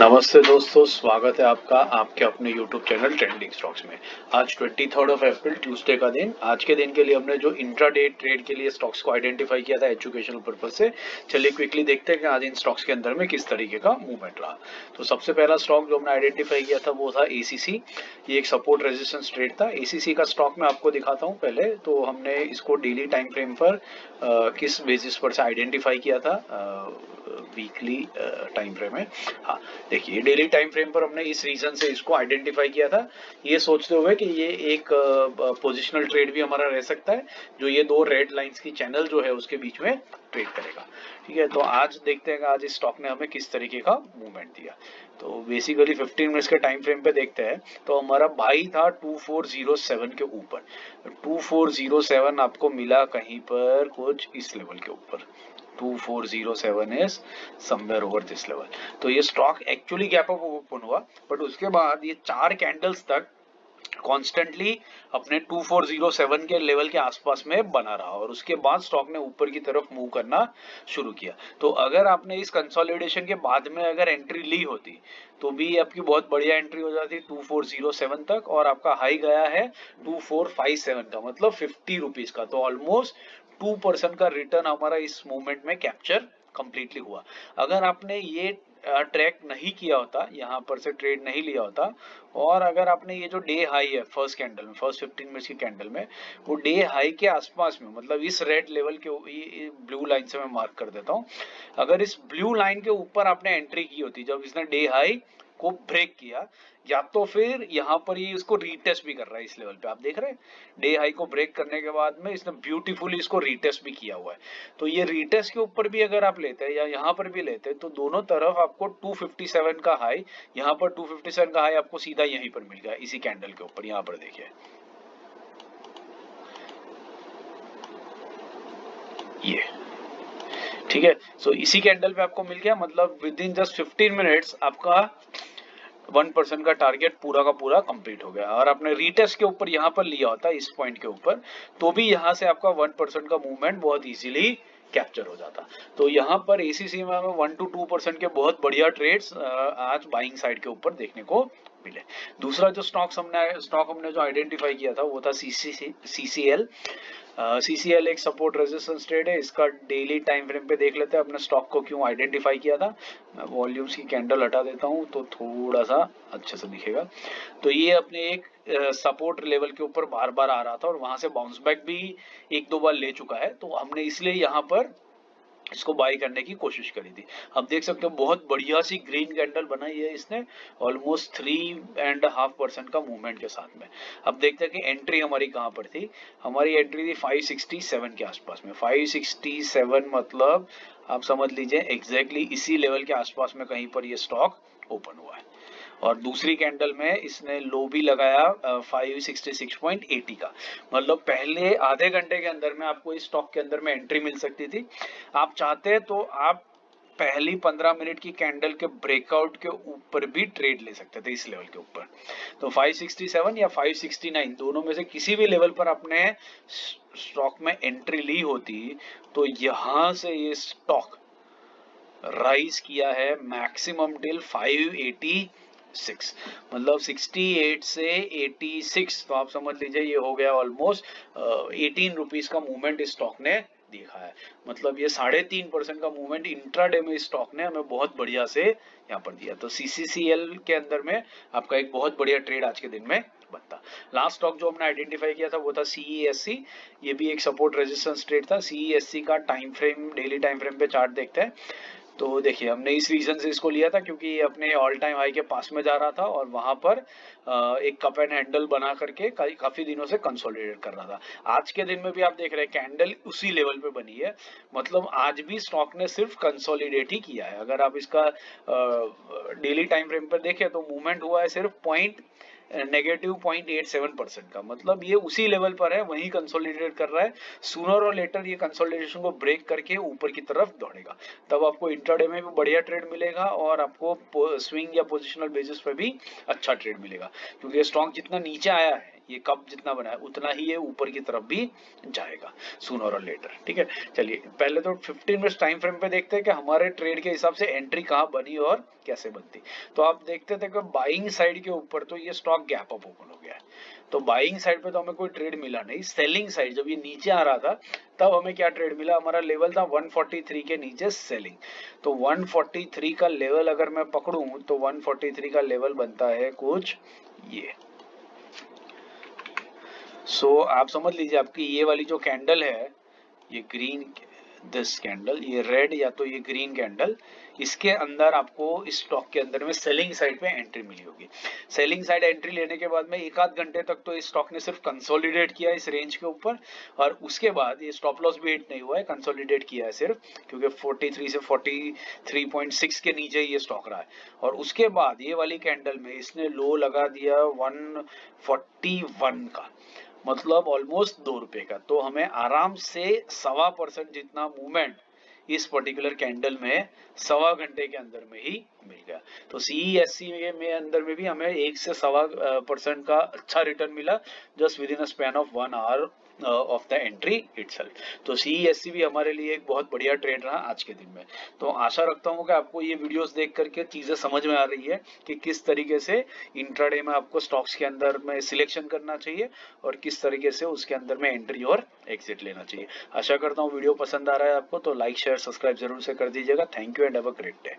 नमस्ते दोस्तों, स्वागत है आपका आपके अपने YouTube चैनल ट्रेंडिंग स्टॉक्स में। आज 23 अप्रैल ट्यूसडे का दिन। आज के दिन के लिए हमने जो इंट्राडे ट्रेड के लिए स्टॉक्स को आइडेंटिफाई किया था एजुकेशनल पर्पज से, चलिए क्विकली देखते हैं कि आज इन स्टॉक्स के अंदर में किस तरीके का मूवमेंट रहा। तो सबसे पहला स्टॉक जो हमने आइडेंटिफाई किया था वो था ACC। ये एक सपोर्ट रेजिस्टेंस ट्रेड था। ACC का स्टॉक मैं आपको दिखाता हूँ। पहले तो हमने इसको डेली टाइम फ्रेम पर किस बेसिस पर से आइडेंटिफाई किया था, वीकली टाइम फ्रेम है। हाँ, देखिए डेली टाइम फ्रेम पर हमने इस रीजन से इसको आइडेंटिफाई किया था, ये सोचते हुए कि ये एक पोजिशनल ट्रेड भी हमारा रह सकता है, जो ये दो रेड लाइंस की चैनल जो है उसके बीच में ट्रेड करेगा। ठीक है, तो आज देखते हैं कि आज इस स्टॉक ने हमें किस तरीके का मूवमेंट दिया। तो बेसिकली 15 मिनट्स के टाइम फ्रेम पे देखते हैं तो हमारा बाई था 2407 के ऊपर। 2407 आपको मिला कहीं पर कुछ इस लेवल के ऊपर। 2407 is somewhere over this level। तो ये stock actually gap up open हुआ, बट उसके बाद ये 4 कैंडल्स तक कॉन्स्टेंटली अपने 2407 के लेवल के आसपास में बना रहा और उसके बाद स्टॉक ने ऊपर की तरफ मूव करना शुरू किया। तो अगर आपने इस कंसोलिडेशन के बाद में अगर एंट्री ली होती तो भी आपकी बहुत बढ़िया एंट्री हो जाती 2407 तक, और आपका हाई गया है 2457 का, मतलब 50 रुपीज का। तो ऑलमोस्ट 2% का रिटर्न हमारा इस मूवमेंट में कैप्चर कंप्लीटली हुआ। अगर आपने ये ट्रैक नहीं किया होता, यहाँ पर से ट्रेड नहीं लिया होता, और अगर आपने ये जो डे हाई है फर्स्ट कैंडल में, फर्स्ट 15 मिनट्स की कैंडल में, वो डे हाई के आसपास में, मतलब इस रेड लेवल के ब्लू लाइन से मैं मार्क कर देता हूँ, अगर इस ब्लू लाइन के ऊपर आपने एंट्री की होती जब इसने डे हाई को ब्रेक किया, या तो फिर यहाँ पर ये इसको रीटेस्ट भी कर रहा है इस लेवल पे, आप देख रहे हैं डे हाई को ब्रेक करने के बाद में इसने ब्यूटीफुली इसको रीटेस्ट भी किया हुआ है। तो ये रीटेस्ट के ऊपर भी अगर आप लेते हैं या यहाँ पर भी लेते हैं तो दोनों तरफ आपको 257 का हाई, यहाँ पर 257 का हाई आपको सीधा यहीं पर मिल गया इसी कैंडल के ऊपर। यहाँ पर देखिए ये, ठीक है, सो इसी कैंडल पे आपको मिल गया, मतलब विद इन जस्ट 15 मिनट्स आपका 1% का टारगेट पूरा का पूरा कंप्लीट हो गया। और आपने रीटेस्ट के ऊपर यहाँ पर लिया होता इस पॉइंट के ऊपर, तो भी यहाँ से आपका 1% का मूवमेंट बहुत इजीली कैप्चर हो जाता। तो यहाँ पर ACC में हमें 1 to 2% के बहुत बढ़िया ट्रेड्स आज बाइंग साइड के ऊपर देखने को मिले। दूसरा जो स्टॉक हमने जो आइडेंटिफाई किया था वो था CCL। CCL एक सपोर्ट रेजिस्टेंस ट्रेड है। इसका डेली टाइम फ्रेम पे देख लेते हैं अपने स्टॉक को क्यों आइडेंटिफाई किया था। मैं वॉल्यूम्स की कैंडल हटा देता हूँ तो थोड़ा सा अच्छे से दिखेगा। तो ये अपने एक सपोर्ट लेवल के ऊपर बार बार आ रहा था और वहां से बाउंस बैक भी एक दो बार ले चुका है, तो हमने इसलिए यहाँ पर इसको बाई करने की कोशिश करी थी। आप देख सकते हो बहुत बढ़िया सी ग्रीन कैंडल बनाई है इसने, ऑलमोस्ट 3.5% का मूवमेंट के साथ में। अब देखते हैं कि एंट्री हमारी कहाँ पर थी। हमारी एंट्री थी 567 के आसपास में। 567 मतलब आप समझ लीजिए एग्जैक्टली इसी लेवल के आसपास में कहीं पर ये स्टॉक ओपन हुआ है। और दूसरी कैंडल में इसने लो भी लगाया 566.80 का, मतलब पहले आधे घंटे के अंदर में आपको इस स्टॉक के अंदर में एंट्री मिल सकती थी। आप चाहते हैं तो आप पहली 15 मिनट की कैंडल के ब्रेकआउट के ऊपर भी ट्रेड ले सकते थे इस लेवल के ऊपर। तो 567 या 569 दोनों में से किसी भी लेवल पर आपने स्टॉक में एंट्री ली होती तो यहां से ये स्टॉक राइज किया है मैक्सिमम टिल 586, मतलब 68 से 86, तो आप समझ लीजिए ये हो गया ऑलमोस्ट 18 रुपीज का मूवमेंट इस स्टॉक ने दिखा है। मतलब ये 3.5% का मूवमेंट इंट्राडे में इस स्टॉक ने हमें बहुत बढ़िया से यहाँ पर दिया। तो CCCL के अंदर में आपका एक बहुत बढ़िया ट्रेड आज के दिन में बनता। लास्ट स्टॉक जो हमने आइडेंटिफाई किया था वो था CESC। ये भी एक सपोर्ट रेजिस्टेंस ट्रेड था। CESC का time frame, daily time frame पे चार्ट देखते हैं तो देखिए हमने इस रीजन से इसको लिया था क्योंकि ये अपने ऑल टाइम हाई के पास में जा रहा था और वहां पर एक कप एंड हैंडल बना करके काफी दिनों से कंसोलिडेट कर रहा था। आज के दिन में भी आप देख रहे हैं कैंडल उसी लेवल पे बनी है, मतलब आज भी स्टॉक ने सिर्फ कंसोलिडेट ही किया है। अगर आप इसका डेली टाइम फ्रेम पर देखें तो मूवमेंट हुआ है सिर्फ -0.87% का, मतलब ये उसी लेवल पर है, वहीं कंसोलिडेट कर रहा है। सूनर और लेटर ये कंसोलिडेशन को ब्रेक करके ऊपर की तरफ दौड़ेगा, तब आपको इंट्राडे में भी बढ़िया ट्रेड मिलेगा और आपको स्विंग या पोजिशनल बेसिस पे भी अच्छा ट्रेड मिलेगा। क्योंकि स्टॉक जितना नीचे आया है ये कप जितना बना है उतना ही ये ऊपर की तरफ भी जाएगा सूनर और लेटर। ठीक है, चलिए पहले तो 15 मिनट्स टाइम फ्रेम पे देखते हैं कि हमारे ट्रेड के हिसाब से एंट्री कहाँ बनी और कैसे बनती। तो आप देखते थे कि बाइंग साइड के ऊपर तो ये स्टॉक गैप अप ओपन हो गया है, तो बाइंग साइड पे तो हमें कोई ट्रेड मिला नहीं। सेलिंग साइड जब ये नीचे आ रहा था तब हमें क्या ट्रेड मिला, हमारा लेवल था 143 के नीचे सेलिंग। तो 143 का लेवल अगर मैं पकड़ूं तो 143 का लेवल बनता है कुछ ये। सो आप समझ लीजिए आपकी ये वाली जो कैंडल है, ये ग्रीन दिस कैंडल, ये रेड या तो ये ग्रीन कैंडल, इसके अंदर आपको इस स्टॉक के अंदर में सेलिंग साइड पे एंट्री मिली होगी। सेलिंग साइड एंट्री लेने के बाद में एक आध घंटे तक तो इस स्टॉक ने सिर्फ कंसोलिडेट किया इस रेंज के ऊपर, और उसके बाद ये स्टॉप लॉस भी हिट नहीं हुआ है, कंसोलिडेट किया है सिर्फ, क्योंकि 43 से 43.6 के नीचे ये स्टॉक रहा है। और उसके बाद ये वाली कैंडल में इसने लो लगा दिया 141 का, मतलब ऑलमोस्ट 2 रुपए का। तो हमें आराम से 1.25% जितना मूवमेंट इस पर्टिकुलर कैंडल में 1.25 घंटे के अंदर में ही मिल गया। तो CESC में अंदर में भी हमें 1 से 1.25% का अच्छा रिटर्न मिला just with in a span of 1 hour of the entry itself. तो CESC भी हमारे लिए एक बहुत बढ़िया ट्रेड रहा आज के दिन में। तो आशा रखता हूँ कि आपको ये वीडियोस देख करके चीजें समझ में आ रही है कि किस तरीके से इंट्राडे में आपको स्टॉक्स के अंदर में सिलेक्शन करना चाहिए और किस तरीके से उसके अंदर में एंट्री और एग्जिट लेना चाहिए। आशा करता हूँ वीडियो पसंद आ रहा है आपको, तो लाइक शेयर सब्सक्राइब जरूर से कर दीजिएगा। Thank you and have a great day.